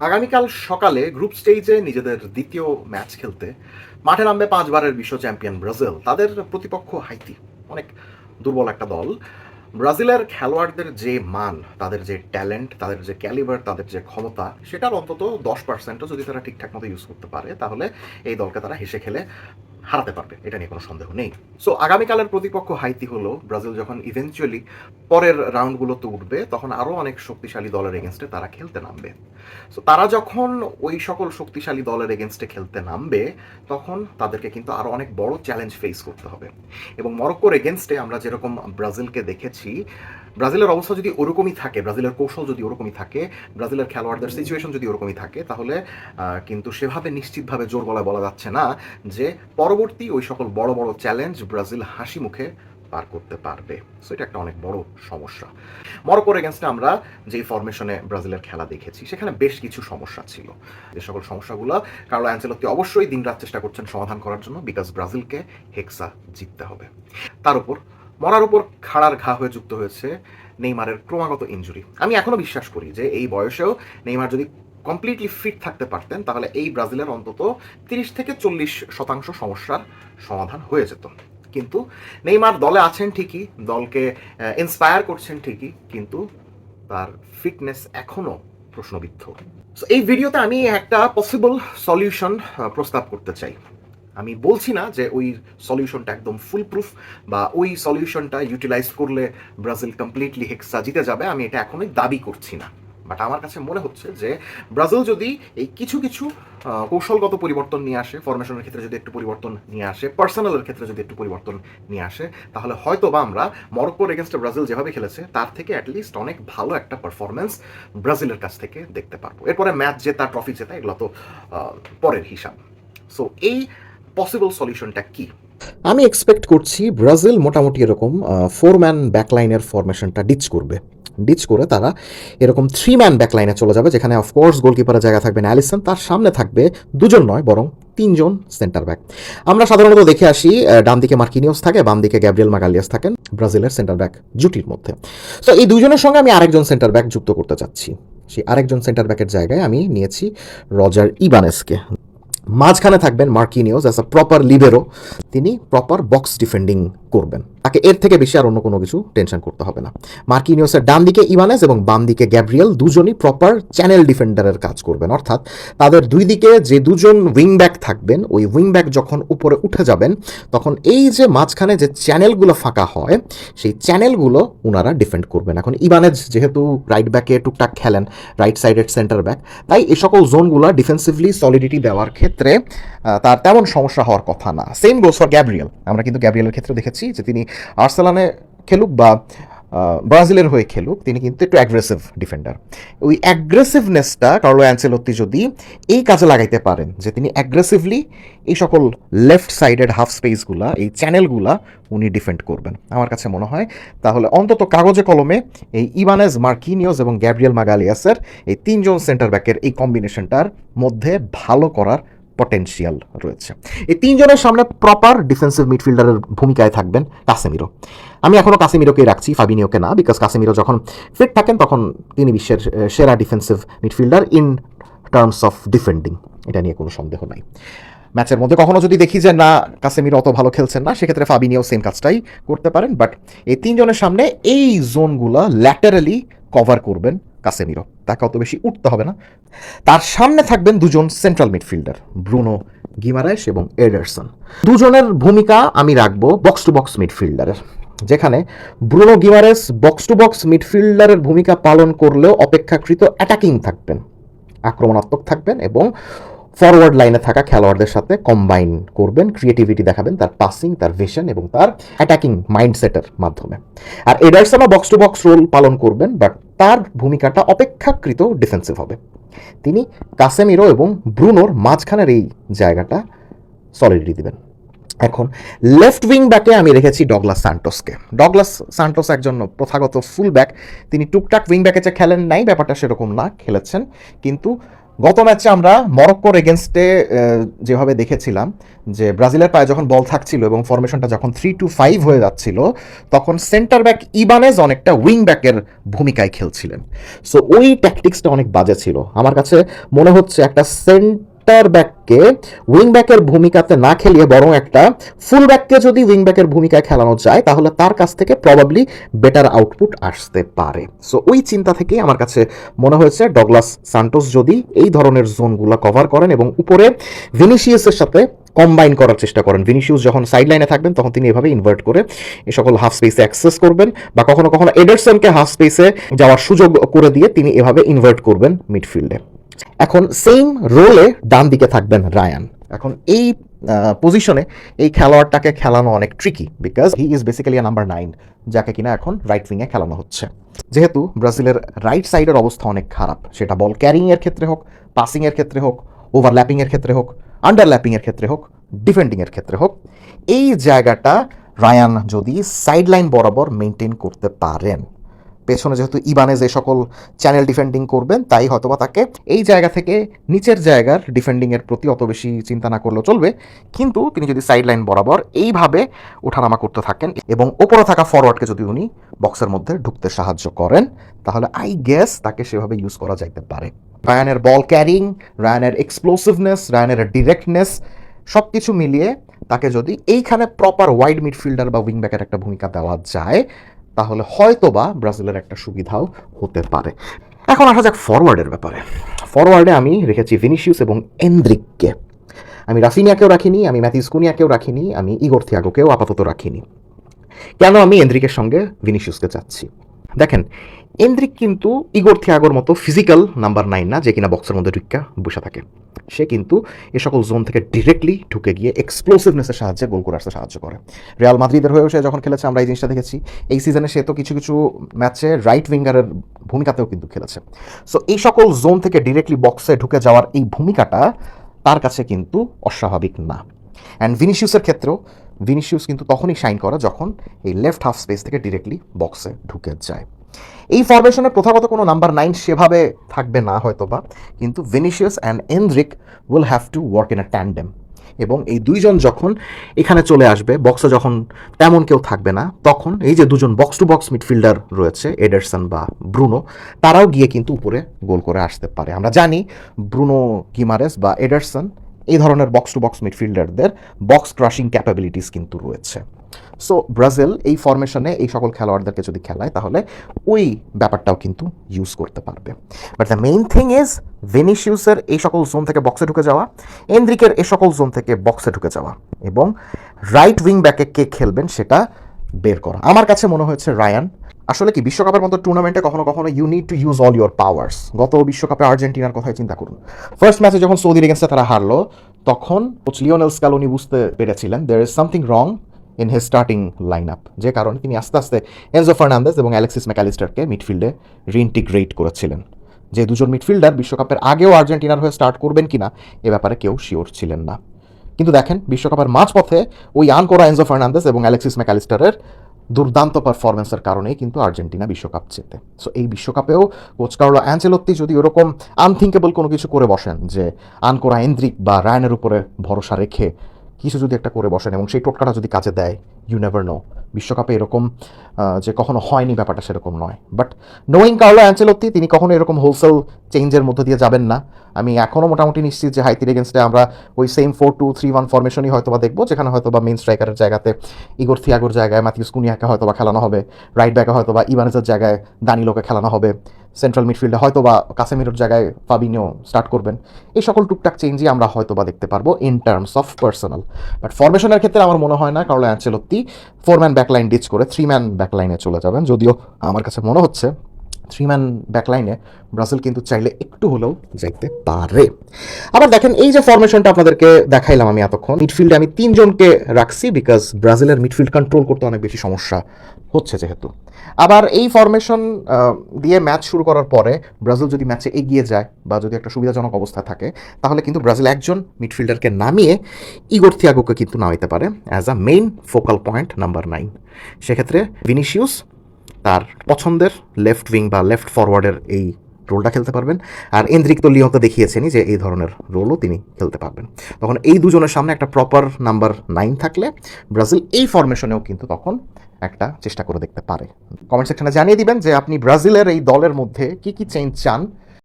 আগামীকাল সকালে গ্রুপ স্টেজে নিজেদের দ্বিতীয় ম্যাচ খেলতে মাঠে নামবে ৫ বারের বিশ্ব চ্যাম্পিয়ন ব্রাজিল। তাদের প্রতিপক্ষ হাইতি, অনেক দুর্বল একটা দল। ব্রাজিলের খেলোয়াড়দের যে মান, তাদের যে ট্যালেন্ট, তাদের যে ক্যালিবার, তাদের যে ক্ষমতা, সেটার অন্তত 10%ও যদি তারা ঠিকঠাক মতো ইউজ করতে পারে, তাহলে এই দলকে তারা হেসে খেলে হারাতে পারবে, এটা নিয়ে কোনো সন্দেহ নেই। সো আগামীকালের প্রতিপক্ষ হাইতি হলো, ব্রাজিল যখন ইভেনচুয়ালি পরের রাউন্ডগুলোতে উঠবে, তখন আরও অনেক শক্তিশালী দলের এগেনস্টে তারা খেলতে নামবে। সো তারা যখন ওই সকল শক্তিশালী দলের এগেনস্টে খেলতে নামবে, তখন তাদেরকে কিন্তু আরও অনেক বড় চ্যালেঞ্জ ফেস করতে হবে। এবং মরক্কোর এগেনস্টে আমরা যেরকম ব্রাজিলকে দেখেছি, ব্রাজিলের অবস্থা যদি ওরকমই থাকে, ব্রাজিলের কৌশল যদি ওরকমই থাকে, ব্রাজিলের খেলোয়াড়দের সিচুয়েশন যদি ওরকমই থাকে, তাহলে কিন্তু সেভাবে নিশ্চিতভাবে জোর গলায় বলা যাচ্ছে না যে পরবর্তী ওই সকল বড় বড় চ্যালেঞ্জ ব্রাজিল হাসি মুখে পার করতে পারবে। সো এটা একটা অনেক বড় সমস্যা। মরক্কোর এগেনস্টে আমরা যেই ফরমেশনে ব্রাজিলের খেলা দেখেছি, সেখানে বেশ কিছু সমস্যা ছিল। যে সকল সমস্যাগুলো কার্লো অ্যানচেলত্তি অবশ্যই দিনরাত চেষ্টা করছেন সমাধান করার জন্য, বিকজ ব্রাজিলকে হেক্সা জিততে হবে। তার উপর মরার উপর খাড়ার ঘা হয়ে যুক্ত হয়েছে নেইমারের ক্রমাগত ইনজুরি। আমি এখনো বিশ্বাস করি যে এই বয়সেও নেইমার যদি কমপ্লিটলি ফিট থাকতে পারতেন, তাহলে এই ব্রাজিলের অন্তত 30-40% সমস্যার সমাধান হয়ে যেত। কিন্তু নেইমার দলে আছেন ঠিকই, দলকে ইন্সপায়ার করছেন ঠিকই, কিন্তু তার ফিটনেস এখনো প্রশ্নবিদ্ধ। এই ভিডিওতে আমি একটা পসিবল সলিউশন প্রস্তাব করতে চাই। আমি বলছি না যে ওই সলিউশনটা একদম ফুল প্রুফ, বা ওই সলিউশনটা ইউটিলাইজ করলে ব্রাজিল কমপ্লিটলি হেক্সা জিতে যাবে, আমি এটা এখনোই দাবি করছি না। বাট আমার কাছে মনে হচ্ছে যে ব্রাজিল যদি এই কিছু কিছু কৌশলগত পরিবর্তন নিয়ে আসে, ফরমেশনের ক্ষেত্রে যদি একটু পরিবর্তন নিয়ে আসে, পার্সোনালের ক্ষেত্রে যদি একটু পরিবর্তন নিয়ে আসে, তাহলে হয়তো বা আমরা মরক্কোর এগেনস্টে ব্রাজিল যেভাবে খেলেছে তার থেকে অ্যাটলিস্ট অনেক ভালো একটা পারফরমেন্স ব্রাজিলের কাছ থেকে দেখতে পারবো। এরপরে ম্যাচ জেতা, ট্রফি জেতা, এগুলো তো পরের হিসাব। সো এই পসিবল সলিউশনটা কি? আমি এক্সপেক্ট করছি ব্রাজিল মোটামুটি এরকম 4 ম্যান ব্যাকলাইনের ফরমেশনটা ডিচ করে তারা এরকম 3 ম্যান ব্যাকলাইনে চলে যাবে, যেখানে অফকোর্স গোলকিপারের জায়গা থাকবে অ্যালিসন, তার সামনে থাকবে দুজন নয় বরং 3জন সেন্টার ব্যাক। আমরা সাধারণত দেখে আসি ডান দিকে মার্কিনিওস থাকে, বাম দিকে গ্যাব্রিয়েল মাগালিয়াস থাকেন ব্রাজিলের সেন্টার ব্যাক জুটির মধ্যে। সো এই দুজনের সঙ্গে আমি আরেকজন সেন্টার ব্যাক যুক্ত করতে চাচ্ছি। সেই আরেকজন সেন্টার ব্যাকের জায়গায় আমি নিয়েছি রজার ইবানেসকে। মাঝখানে থাকবেন মার্কিনিওস অ্যাজ আ প্রপার লিবেরো, তিনি প্রপার বক্স ডিফেন্ডিং করবেন, তাকে এর থেকে বেশি আর অন্য কোনো কিছু টেনশন করতে হবে না। মার্কিনিওসের ডান দিকে ইবানেস এবং বাম দিকে গ্যাব্রিয়েল দুজনই প্রপার চ্যানেল ডিফেন্ডারের কাজ করবেন, অর্থাৎ তাদের দুই দিকে যে দুজন উইং ব্যাক থাকবেন, ওই উইং ব্যাক যখন উপরে উঠে যাবেন, তখন এই যে মাঝখানে যে চ্যানেলগুলো ফাঁকা হয়, সেই চ্যানেলগুলো ওনারা ডিফেন্ড করবেন। এখন ইবানেজ যেহেতু রাইট ব্যাকে টুকটাক খেলেন, রাইট সাইডের সেন্টার ব্যাক, তাই এই সকল জোনগুলো ডিফেন্সিভলি সলিডিটি দেওয়ার ক্ষেত্রে তার তেমন সমস্যা হওয়ার কথা না। Same goes for Gabriel. আমরা কিন্তু গ্যাব্রিয়েলের ক্ষেত্রে দেখেছি যে তিনি আর্সেনালে খেলুক বা ব্রাজিলের হয়ে খেলুক, তিনি কিন্তু একটু অ্যাগ্রেসিভ ডিফেন্ডার। ওই অ্যাগ্রেসিভনেসটা কার্লো অ্যানচেলত্তি যদি এই কাজে লাগাইতে পারেন, যে তিনি অ্যাগ্রেসিভলি এই সকল লেফট সাইডেড হাফ স্পেসগুলা, এই চ্যানেলগুলা উনি ডিফেন্ড করবেন, আমার কাছে মনে হয় তাহলে অন্তত কাগজে কলমে এই ইবানেজ, মার্কিনিওস এবং গ্যাব্রিয়েল মাগালিয়াসের এই 3জন সেন্টার ব্যাকের এই কম্বিনেশনটার মধ্যে ভালো করার পটেনশিয়াল রয়েছে। এই 3জনের সামনে প্রপার ডিফেন্সিভ মিডফিল্ডারের ভূমিকায় থাকবেন কাসেমিরো। আমি এখনও কাসেমিরোকেই রাখছি, ফাবিনিওকে না, বিকজ কাসেমিরো যখন ফিট থাকেন তখন তিনি বিশ্বের সেরা defensive midfielder in terms of defending, এটা নিয়ে কোনো সন্দেহ নাই। ম্যাচের মধ্যে কখনো যদি দেখি যে না কাসেমিরো অত ভালো খেলছেন না, সেক্ষেত্রে ফাবিনিও সেম কাজটাই করতে পারেন। বাট এই 3জনের সামনে এই জোনগুলো ল্যাটারালি কভার করবেন কাসেমিরো, তাকে অত বেশি উঠতে হবে না। তার সামনে থাকবেন দুজন সেন্ট্রাল মিডফিল্ডার, ব্রুনো গিমারাইস এবং এডারসন। দুজনের ভূমিকা আমি রাখবো বক্স টু বক্স মিডফিল্ডারের, যেখানে Bruno Guimaraes box to box মিডফিল্ডারের ভূমিকা পালন করলেও অপেক্ষাকৃত অ্যাটাকিং থাকবেন, আক্রমণাত্মক থাকবেন এবং ফরওয়ার্ড লাইনে থাকা খেলোয়াড়দের সাথে কম্বাইন করবেন, ক্রিয়েটিভিটি দেখাবেন তার পাসিং, তার ভিশন এবং তার অ্যাটাকিং মাইন্ডসেটের মাধ্যমে। আর এডারসনও বক্স টু বক্স রোল পালন করবেন, বাট তার ভূমিকাটা অপেক্ষাকৃত ডিফেন্সিভ হবে। তিনি কাসেমিরো এবং ব্রুনোর মাঝখানের এই জায়গাটা সলিডিটি দিবেন। এখন লেফট উইং ব্যাকে আমি রেখেছি ডগলাস সান্টোসকে। ডগলাস সান্টোস একজন প্রথাগত ফুল ব্যাক, তিনি টুকটাক উইং ব্যাকে যে খেলেন নাই ব্যাপারটা সেরকম না, খেলেছেন, কিন্তু গত ম্যাচে আমরা মরক্কোর এগেনস্টে যেভাবে দেখেছিলাম যে ব্রাজিলের পায়ে যখন বল থাকছিল এবং ফরমেশনটা যখন 3-5 হয়ে যাচ্ছিল, তখন সেন্টার ব্যাক ইবানেজ অনেকটা উইং ব্যাকের ভূমিকায় খেলছিলেন। সো ওই ট্যাকটিক্সটা অনেক বাজে ছিল। আমার কাছে মনে হচ্ছে একটা সেন্টার ব্যাককে উইং ব্যাকের ভূমিকাতে না খেলিয়ে বরং একটা ফুল ব্যাককে যদি উইং ব্যাকের ভূমিকায় খেলানো যায় তাহলে তার কাছ থেকে প্রবাবলি বেটার আউটপুট আসতে পারে। সো ওই চিন্তা থেকেই আমার কাছে মনে হয়েছে ডগলাস সান্টোস যদি এই ধরনের জোনগুলো কভার করেন এবং উপরে ভিনিসিয়াসের সাথে কম্বাইন করার চেষ্টা করেন, ভিনিসিয়াস যখন সাইড লাইনে থাকবেন তখন তিনি এভাবে ইনভার্ট করে এই সকল হাফ স্পেসে অ্যাক্সেস করবেন, বা কখনো কখনো এডারসনকে হাফ স্পেসে যাওয়ার সুযোগ করে দিয়ে তিনি এভাবে ইনভার্ট করবেন মিডফিল্ডে। এখন সেম রোলে ডান দিকে থাকবেন রায়ান। এখন এই পজিশনে এই খেলোয়াড়টাকে খেলানো অনেক tricky, because he is basically number 9, যাকে কিনা এখন রাইট উইংয়ে খেলানো হচ্ছে। যেহেতু ব্রাজিলের রাইট সাইডের অবস্থা অনেক খারাপ, সেটা বল ক্যারিংয়ের ক্ষেত্রে হোক, পাসিংয়ের ক্ষেত্রে হোক, ওভারল্যাপিংয়ের ক্ষেত্রে হোক, আন্ডারল্যাপিংয়ের ক্ষেত্রে হোক, ডিফেন্ডিংয়ের ক্ষেত্রে হোক, এই জায়গাটা রায়ান যদি সাইড লাইন বরাবর মেনটেন করতে পারেন, পেছনে যেহেতু ইবানেজ এই সকল চ্যানেল ডিফেন্ডিং করবেন, তাই হয়তোবা তাকে এই জায়গা থেকে নিচের জায়গার ডিফেন্ডিংয়ের প্রতি অত বেশি চিন্তা না করলেও চলবে। কিন্তু তিনি যদি সাইড লাইন বরাবর এইভাবে ওঠানামা করতে থাকেন এবং ওপরে থাকা ফরওয়ার্ডকে যদি উনি বক্সের মধ্যে ঢুকতে সাহায্য করেন, তাহলে আই গেস তাকে সেভাবে ইউজ করা যাইতে পারে। রায়ানের বল ক্যারিং, রায়ানের এক্সপ্লোসিভনেস, রায়ানের ডিরেক্টনেস সব কিছু মিলিয়ে তাকে যদি এইখানে প্রপার ওয়াইড মিডফিল্ডার বা উইং ব্যাকের একটা ভূমিকা দেওয়া যায়, তাহলে হয়তোবা ব্রাজিলের একটা সুবিধাও হতে পারে। এখন আসা যাক ফরওয়ার্ডের ব্যাপারে। ফরওয়ার্ডে আমি রেখেছি ভিনিসিয়াস এবং এনদ্রিককে। আমি রাফিনিয়াকেও রাখিনি, আমি ম্যাথিউস কুনিয়াকেও রাখিনি, আমি ইগোর থিয়াগোকেও আপাতত রাখিনি। কেন আমি এনদ্রিকের সঙ্গে ভিনিসিয়াসকে চাচ্ছি? দেখেন, এনদ্রিক কিন্তু ইগোর থিয়াগোর মতো ফিজিক্যাল নাম্বার 9 না, যে কিনা বক্সের মধ্যে ঢুকা বসে থাকে। সে কিন্তু এ সকল জোন থেকে ডিরেক্টলি ঢুকে গিয়ে এক্সপ্লোসিভনেসের সাহায্যে গোল করে আসতে সাহায্য করে। রিয়াল মাদ্রিদের হয়েও সে যখন খেলেছে আমরা এই জিনিসটা দেখেছি। এই সিজনে সে তো কিছু কিছু ম্যাচে রাইট উইঙ্গারের ভূমিকাতেও কিন্তু খেলেছে। সো এই সকল জোন থেকে ডিরেক্টলি বক্সে ঢুকে যাওয়ার এই ভূমিকাটা তার কাছে কিন্তু অস্বাভাবিক না। অ্যান্ড ভিনিসিয়াসের ক্ষেত্রেও ভিনিসিয়াস কিন্তু তখনই শাইন করে যখন এই লেফট হাফ স্পেস থেকে ডিরেক্টলি বক্সে ঢুকে যায়। এই ফরমেশনে প্রথাগত কোনো নাম্বার 9 সেভাবে থাকবে না হয়তোবা, কিন্তু Vinicius and Endrick will have to work in a tandem. এবং এই দুইজন যখন এখানে চলে আসবে, বক্সে যখন তেমন কেউ থাকবে না, তখন এই যে দুজন বক্স টু বক্স মিডফিল্ডার রয়েছে এডারসন বা ব্রুনো, তারাও গিয়ে কিন্তু উপরে গোল করে আসতে পারে। আমরা জানি ব্রুনো গিমারেস বা এডারসন এই ধরনের বক্স টু বক্স মিডফিল্ডারদের বক্স ক্রাশিং ক্যাপাবিলিটিস কিন্তু রয়েছে। সো ব্রাজিল এই ফরমেশনে এই সকল খেলোয়াড়দেরকে যদি খেলায় তাহলে ওই ব্যাপারটাও কিন্তু ইউজ করতে পারবে। But the main thing is ভিনিসিয়াসের এই সকল জোন থেকে বক্সে ঢুকে যাওয়া, এনদ্রিকের এই সকল জোন থেকে বক্সে ঢুকে যাওয়া, এবং রাইট উইং ব্যাকে কে খেলবেন সেটা বের করা। আমার কাছে মনে হয়েছে রায়ান। আসলে কি, বিশ্বকাপের মতো টুর্নামেন্টে কখনো কখনো you need to use all your powers. গত বিশ্বকাপে আর্জেন্টিনার কথাই চিন্তা করুন। ফার্স্ট ম্যাচে যখন সৌদির এগেন্স্টে তারা হারলো, তখন কোচ লিওনেল স্ক্যালোনি বুঝতে পেরেছিলেন there is something wrong in his starting line up, যে কারণে তিনি আস্তে আস্তে এনজো ফার্নান্দেজ এবং অ্যালেক্সিস ম্যাকঅ্যালিস্টারকে মিডফিল্ডে রিইন্টিগ্রেট করেছিলেন। যে দুজন মিডফিল্ডার বিশ্বকাপের আগেও আর্জেন্টিনার হয়ে স্টার্ট করবেন কিনা এ ব্যাপারে কেউ শিওর ছিলেন না। কিন্তু দেখেন, বিশ্বকাপের মাঝপথে ওই আনকোরা এনজো ফার্নান্দেজ এবং অ্যালেক্সিস ম্যাকঅ্যালিস্টারের দুর্দান্ত পারফরমেন্সের কারণেই কিন্তু আর্জেন্টিনা বিশ্বকাপ জেতে। সো এই বিশ্বকাপেও কোচ কার্লো অ্যাঞ্চেলোত্তি যদি ওরকম আনথিঙ্কেবল কোনো কিছু করে বসেন, যে আনকোরা এনদ্রিক বা রায়ানের উপরে ভরসা রেখে কিছু যদি একটা করে বসেন এবং সেই টোটকাটা যদি কাজে দেয়, ইউ নেভার নো। বিশ্বকাপে এরকম যে কখনো হয়নি ব্যাপারটা সেরকম নয়। বাট নোয়িং কার্লো অ্যাঞ্চেলোত্তি, তিনি কখনো এরকম হোলসেল চেঞ্জের মধ্য দিয়ে যাবেন না। আমি এখনও মোটামুটি নিশ্চিত যে হাইতির এগেনস্টে আমরা ওই সেম 4-2-3-1 ফরমেশনই হয়তোবা দেখবো, যেখানে হয়তোবা মেইন স্ট্রাইকারের জায়গাতে ইগোর থিয়াগোর জায়গায় ম্যাথিউস কুনিয়াকে হয়তোবা খেলানো হবে, রাইট ব্যাকে হয়তোবা ইবানেজের জায়গায় দানিলোকে খেলানো হবে, সেন্ট্রাল মিডফিল্ডে হয়তোবা কাসেমিরোর জায়গায় ফাবিনিও স্টার্ট করবেন। এই সকল টুকটাক চেঞ্জই আমরা হয়তোবা দেখতে পারবো in terms of personal. But ফরমেশনের ক্ষেত্রে আমার মনে হয় না কার্লো অ্যাঞ্চেলোত্তি 4-ম্যান ব্যাকলাইন ডিচ করে 3-ম্যান ব্যাকলাইনে চলে যাবেন। যদিও আমার কাছে মনে হচ্ছে 3-ম্যান ব্যাকলাইনে ব্রাজিল কিন্তু চাইলে একটু হলেও যাইতে পারে। আবার দেখেন, এই যে ফরমেশনটা আপনাদেরকে দেখাইলাম আমি এতক্ষণ, মিডফিল্ডে আমি 3 জনকে রাখছি, বিকজ ব্রাজিলের মিডফিল্ড কন্ট্রোল করতে অনেক বেশি সমস্যা হচ্ছে যেহেতু। আবার এই ফরমেশন দিয়ে ম্যাচ শুরু করার পরে ব্রাজিল যদি ম্যাচে এগিয়ে যায় বা যদি একটা সুবিধাজনক অবস্থা থাকে, তাহলে কিন্তু ব্রাজিল একজন মিডফিল্ডারকে নামিয়ে ইগোর থিয়াগোকে কিন্তু নামাইতে পারে as a main focal point number 9। সেক্ষেত্রে ভিনিসিয়াস তার পছন্দের লেফট উইং বা লেফট ফরওয়ার্ডের এই রোলটা খেলতে পারবেন, আর এন্দ্রিক তো লিওন তো দেখিয়েছেনই যে এই ধরনের রোলও তিনি খেলতে পারবেন। তখন এই দুজনের সামনে একটা প্রপার নাম্বার 9 থাকলে ব্রাজিল এই ফরমেশনেও কিন্তু তখন একটা চেষ্টা করে দেখতে পারে। কমেন্ট সেকশনে জানিয়ে দিবেন যে আপনি ব্রাজিলের এই দলের মধ্যে কি কি চেঞ্জ চান